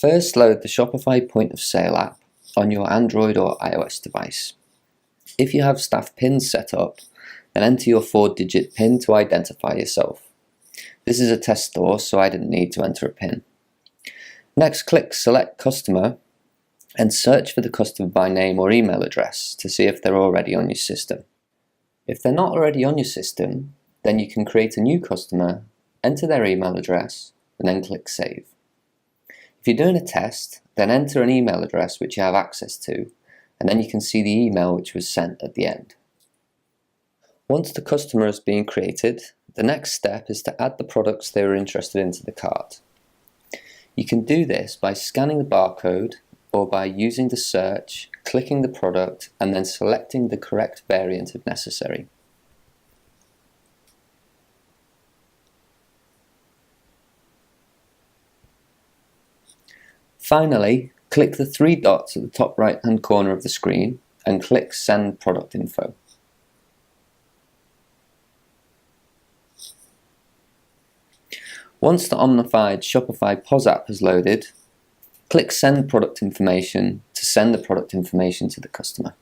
First, load the Shopify Point of Sale app on your Android or iOS device. If you have staff pins set up, then enter your 4-digit PIN to identify yourself. This is a test store, so I didn't need to enter a PIN. Next, click Select Customer and search for the customer by name or email address to see if they're already on your system. If they're not already on your system, then you can create a new customer, enter their email address, and then click Save. If you're doing a test, then enter an email address which you have access to, and then you can see the email which was sent at the end. Once the customer has been created, the next step is to add the products they were interested in to the cart. You can do this by scanning the barcode or by using the search, clicking the product, and then selecting the correct variant if necessary. Finally, click the 3 dots at the top right-hand corner of the screen and click Send Product Info. Once the Omnified Shopify POS App has loaded, click Send Product Information to send the product information to the customer.